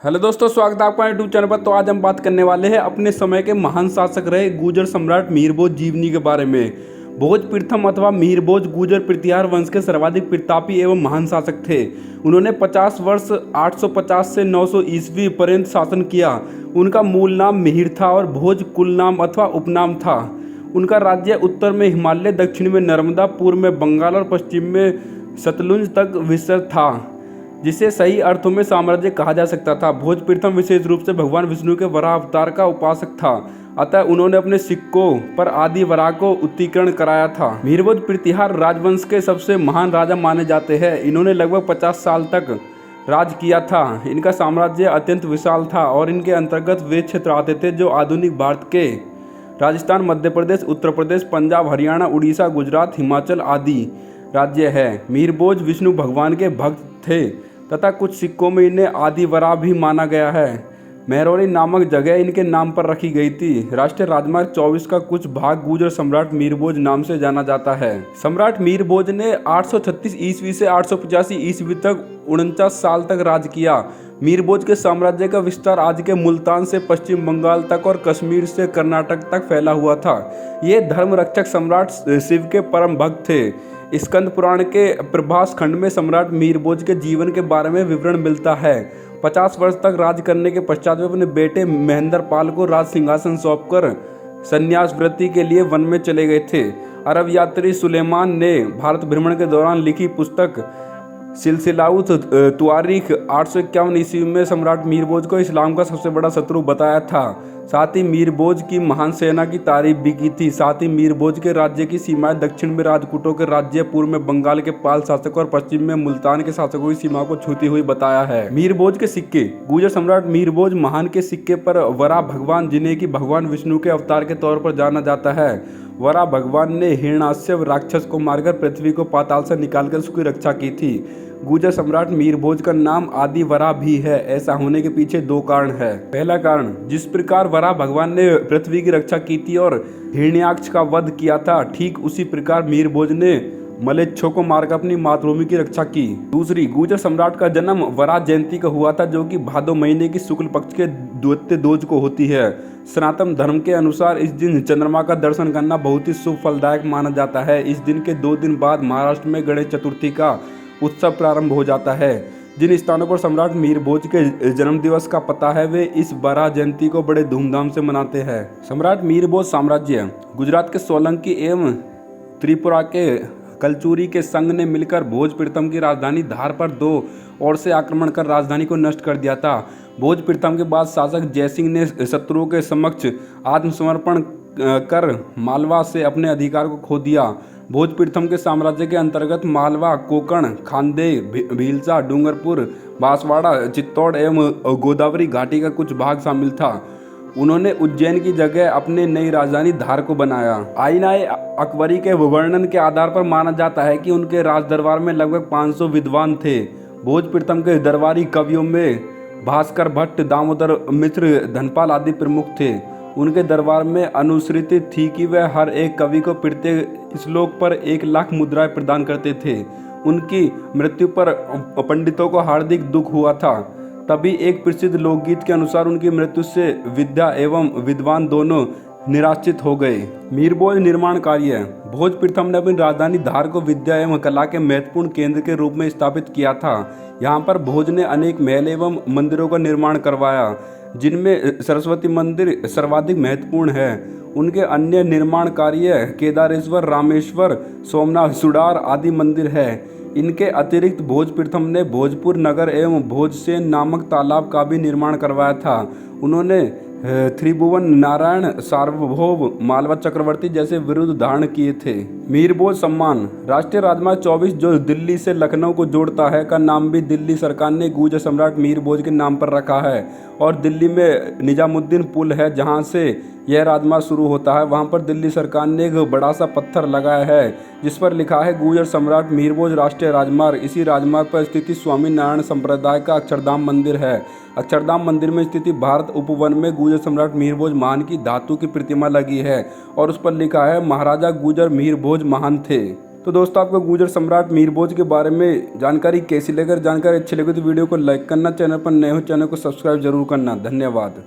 Hello दोस्तों, स्वागत है आपका यूट्यूब चैनल पर। तो आज हम बात करने वाले हैं अपने समय के महान शासक रहे गुर्जर सम्राट मीर भोज जीवनी के बारे में। भोज प्रथम अथवा मीर भोज गुर्जर प्रतिहार वंश के सर्वाधिक प्रतापी एवं महान शासक थे। उन्होंने 50 वर्ष 850 से 900 ईस्वी पर्यंत शासन किया। उनका मूल नाम मिहिर था और भोज कुल नाम अथवा उपनाम था। उनका राज्य उत्तर में हिमालय, दक्षिण में नर्मदा, पूर्व में बंगाल और पश्चिम में सतलुज तक विस्तृत था, जिसे सही अर्थों में साम्राज्य कहा जा सकता था। भोज प्रथम विशेष रूप से भगवान विष्णु के वराह अवतार का उपासक था, अतः उन्होंने अपने सिक्कों पर आदि वराह को उत्कीर्ण कराया था। मीर भोज प्रतिहार राजवंश के सबसे महान राजा माने जाते हैं। इन्होंने लगभग 50 साल तक राज किया था। इनका साम्राज्य अत्यंत विशाल था और इनके अंतर्गत वे क्षेत्र आते थे जो आधुनिक भारत के राजस्थान, मध्य प्रदेश, उत्तर प्रदेश, पंजाब, हरियाणा, उड़ीसा, गुजरात, हिमाचल आदि राज्य है। मीर भोज विष्णु भगवान के भक्त थे तथा कुछ सिक्कों में इन्हें आदि वराह भी माना गया है। महरौली नामक जगह इनके नाम पर रखी गई थी। राष्ट्रीय राजमार्ग 24 का कुछ भाग गुर्जर सम्राट मीर भोज नाम से जाना जाता है। सम्राट मीर भोज ने 836 ईस्वी से 885 ईस्वी तक 49 साल तक राज किया। मीर भोज के साम्राज्य का विस्तार आज के मुल्तान से पश्चिम बंगाल तक और कश्मीर से कर्नाटक तक फैला हुआ था। ये धर्म रक्षक सम्राट शिव के परम भक्त थे। स्कंद पुराण के प्रभास खंड में सम्राट मीर भोज के जीवन के बारे में विवरण मिलता है। 50 वर्ष तक राज करने के पश्चात वे अपने बेटे महेंद्र पाल को राज सिंहासन सौंपकर संन्यास वृत्ति के लिए वन में चले गए थे। अरब यात्री सुलेमान ने भारत भ्रमण के दौरान लिखी पुस्तक सिलसिलाउत तुआरीख 851 ईस्वी में सम्राट मीर भोज को इस्लाम का सबसे बड़ा शत्रु बताया था। साथ ही मीर भोज की महान सेना की तारीफ भी की थी। साथ ही मीर भोज के राज्य की सीमाएं दक्षिण में राजपूतों के राज्य, पूर्व में बंगाल के पाल शासकों और पश्चिम में मुल्तान के शासकों की सीमा को छूती हुई बताया है। मीर भोज के सिक्के। गुर्जर सम्राट मीर भोज महान के सिक्के पर वराह भगवान, जिन्हें कि भगवान विष्णु के अवतार के तौर पर जाना जाता है, वराह भगवान ने हिरण्याक्ष राक्षस को मारकर पृथ्वी को पाताल से निकालकर उसकी रक्षा की थी। गुर्जर सम्राट मीर भोज का नाम आदि वराह भी है। ऐसा होने के पीछे दो कारण है। पहला कारण, जिस प्रकार वराह भगवान ने पृथ्वी की रक्षा की थी और हिरण्याक्ष का वध किया था, ठीक उसी प्रकार मीर भोज ने मलेच्छों को मारकर अपनी मातृभूमि की रक्षा की। दूसरी, गुर्जर सम्राट का जन्म वराह जयंती का हुआ था, जो कि भादो महीने की शुक्ल पक्ष के द्वितीय दोज को होती है। सनातन धर्म के अनुसार इस दिन चंद्रमा का दर्शन करना बहुत ही शुभ फलदायक माना जाता है। इस दिन के 2 दिन बाद महाराष्ट्र में गणेश चतुर्थी का उत्सव प्रारंभ हो जाता है। जिन स्थानों पर सम्राट मीर भोज के जन्म दिवस का पता है, वे इस वराह जयंती को बड़े धूमधाम से मनाते हैं। सम्राट मीर भोज साम्राज्य। गुजरात के सोलंकी एवं त्रिपुरा के कलचुरी के संघ ने मिलकर भोज प्रथम की राजधानी धार पर 2 ओर से आक्रमण कर राजधानी को नष्ट कर दिया था। भोज प्रथम के बाद शासक जयसिंह ने शत्रुओं के समक्ष आत्मसमर्पण कर मालवा से अपने अधिकार को खो दिया। भोज प्रथम के साम्राज्य के अंतर्गत मालवा, कोंकण, खानदेश, भीलसा, डूंगरपुर, बांसवाड़ा, चित्तौड़ एवं गोदावरी घाटी का कुछ भाग शामिल था। उन्होंने उज्जैन की जगह अपने नई राजधानी धार को बनाया। आईनाए अकबरी के वर्णन के आधार पर माना जाता है कि उनके राज दरबार में लगभग 500 विद्वान थे। भोज प्रथम के दरबारी कवियों में भास्कर भट्ट, दामोदर मिश्र, धनपाल आदि प्रमुख थे। उनके दरबार में अनुश्रुति थी कि वह हर एक कवि को प्रत्येक श्लोक पर 1 लाख मुद्राएं प्रदान करते थे। उनकी मृत्यु पर पंडितों को हार्दिक दुख हुआ था। तभी एक प्रसिद्ध लोकगीत के अनुसार उनकी मृत्यु से विद्या एवं विद्वान दोनों निराश्रित हो गए। मीर भोज निर्माण कार्य। भोज प्रथम ने अपनी राजधानी धार को विद्या एवं कला के महत्वपूर्ण केंद्र के रूप में स्थापित किया था। यहाँ पर भोज ने अनेक महल एवं मंदिरों का निर्माण करवाया, जिनमें सरस्वती मंदिर सर्वाधिक महत्वपूर्ण है। उनके अन्य निर्माण कार्य केदारेश्वर, रामेश्वर, सोमनाथ, सुडार आदि मंदिर है। इनके अतिरिक्त भोज प्रथम ने भोजपुर नगर एवं भोजसेन नामक तालाब का भी निर्माण करवाया था। उन्होंने त्रिभुवन नारायण, सार्वभौम, मालवा चक्रवर्ती जैसे विरुद्ध धारण किए थे। मीर भोज सम्मान। राष्ट्रीय राजमार्ग 24 जो दिल्ली से लखनऊ को जोड़ता है का नाम भी दिल्ली सरकार ने गुर्जर सम्राट मीर भोज के नाम पर रखा है। और दिल्ली में निजामुद्दीन पुल है, जहां से यह राजमार्ग शुरू होता है। वहां पर दिल्ली सरकार ने एक बड़ा सा पत्थर लगाया है जिस पर लिखा है गुर्जर सम्राट मीर भोज राष्ट्रीय राजमार्ग। इसी राजमार्ग पर स्थित स्वामी नारायण संप्रदाय का अक्षरधाम मंदिर है। अक्षरधाम मंदिर में स्थित भारत उपवन में गुर्जर सम्राट मीर भोज महान की धातु की प्रतिमा लगी है और उस पर लिखा है महाराजा गुर्जर मीर भोज महान थे। तो दोस्तों आपको गुर्जर सम्राट मीर भोज के बारे में जानकारी कैसी लगी? अगर जानकारी अच्छी लगी तो वीडियो को लाइक करना, चैनल पर नए हो चैनल को सब्सक्राइब जरूर करना। धन्यवाद।